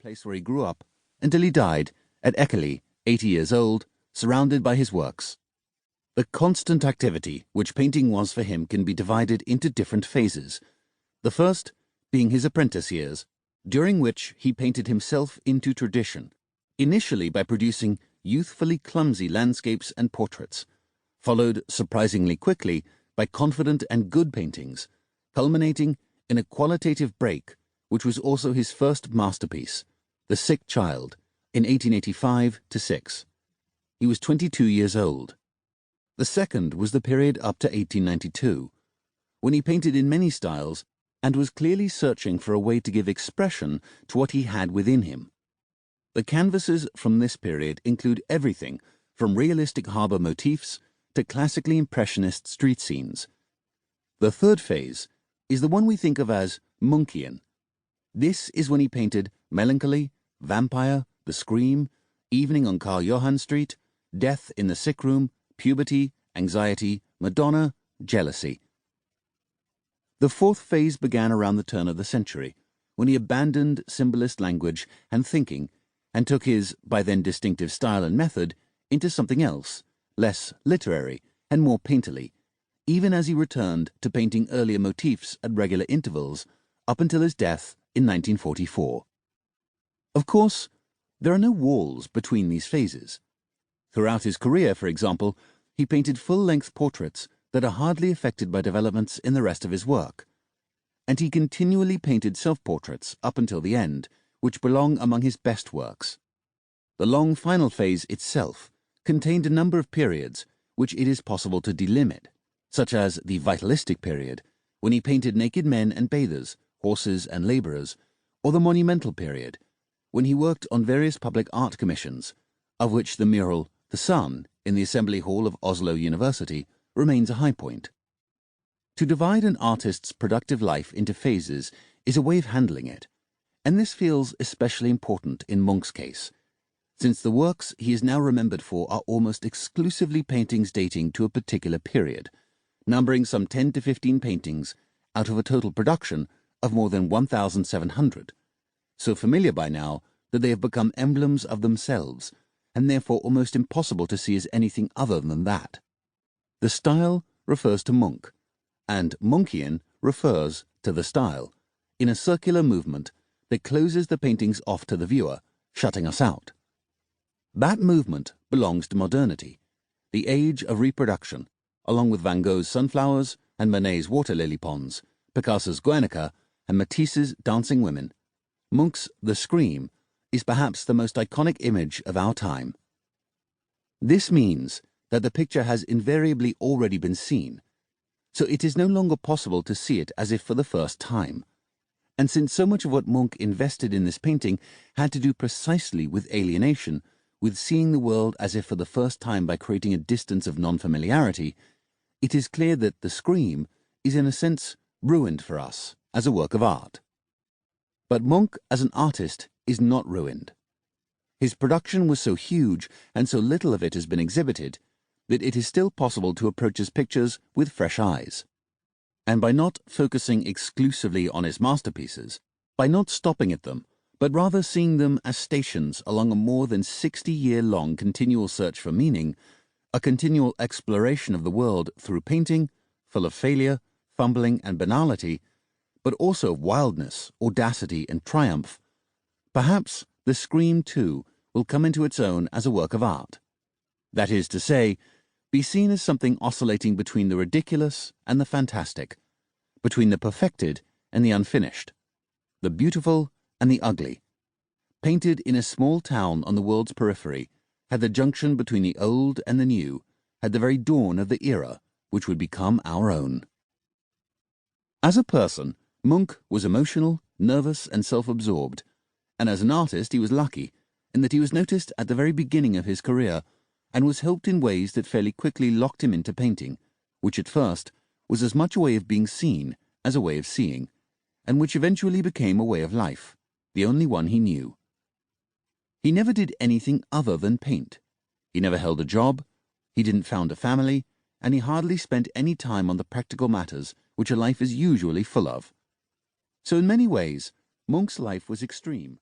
place where he grew up, until he died at Ekeli, 80 years old, surrounded by his works. The constant activity which painting was for him can be divided into different phases, the first being his apprentice years, during which he painted himself into tradition, initially by producing youthfully clumsy landscapes and portraits, followed surprisingly quickly by confident and good paintings, culminating in a qualitative break which was also his first masterpiece, The Sick Child, in 1885-6. He was 22 years old. The second was the period up to 1892, when he painted in many styles and was clearly searching for a way to give expression to what he had within him. The canvases from this period include everything from realistic harbour motifs to classically impressionist street scenes. The third phase is the one we think of as Munchian. This is when he painted Melancholy, Vampire, The Scream, Evening on Karl Johan Street, Death in the Sick Room, Puberty, Anxiety, Madonna, Jealousy. The fourth phase began around the turn of the century, when he abandoned symbolist language and thinking and took his, by then distinctive style and method, into something else, less literary and more painterly, even as he returned to painting earlier motifs at regular intervals up until his death in 1944. Of course, there are no walls between these phases. Throughout his career, for example, he painted full-length portraits that are hardly affected by developments in the rest of his work, and he continually painted self-portraits up until the end, which belong among his best works. The long final phase itself contained a number of periods which it is possible to delimit, such as the vitalistic period, when he painted naked men and bathers, horses and labourers, or the monumental period, when he worked on various public art commissions, of which the mural The Sun in the Assembly Hall of Oslo University remains a high point. To divide an artist's productive life into phases is a way of handling it, and this feels especially important in Munch's case, since the works he is now remembered for are almost exclusively paintings dating to a particular period, numbering some 10 to 15 paintings out of a total production of more than 1,700, so familiar by now that they have become emblems of themselves, and therefore almost impossible to see as anything other than that. The style refers to Munch, and Munchian refers to the style, in a circular movement that closes the paintings off to the viewer, shutting us out. That movement belongs to modernity, the age of reproduction, along with Van Gogh's sunflowers and Manet's water lily ponds, Picasso's Guernica and Matisse's dancing women. Munch's The Scream is perhaps the most iconic image of our time. This means that the picture has invariably already been seen, so it is no longer possible to see it as if for the first time. And since so much of what Munch invested in this painting had to do precisely with alienation, with seeing the world as if for the first time by creating a distance of non-familiarity, it is clear that The Scream is in a sense ruined for us as a work of art. But Munch as an artist is not ruined. His production was so huge and so little of it has been exhibited that it is still possible to approach his pictures with fresh eyes. And by not focusing exclusively on his masterpieces, by not stopping at them, but rather seeing them as stations along a more than 60-year-long continual search for meaning, a continual exploration of the world through painting, full of failure, fumbling and banality, but also of wildness, audacity and triumph, perhaps The Scream, too, will come into its own as a work of art. That is to say, be seen as something oscillating between the ridiculous and the fantastic, between the perfected and the unfinished, the beautiful and the ugly, painted in a small town on the world's periphery, at the junction between the old and the new, at the very dawn of the era which would become our own. As a person, Munch was emotional, nervous and self-absorbed, and as an artist he was lucky in that he was noticed at the very beginning of his career and was helped in ways that fairly quickly locked him into painting, which at first was as much a way of being seen as a way of seeing, and which eventually became a way of life, the only one he knew. He never did anything other than paint. He never held a job, he didn't found a family, and he hardly spent any time on the practical matters which a life is usually full of. So in many ways, Munch's life was extreme.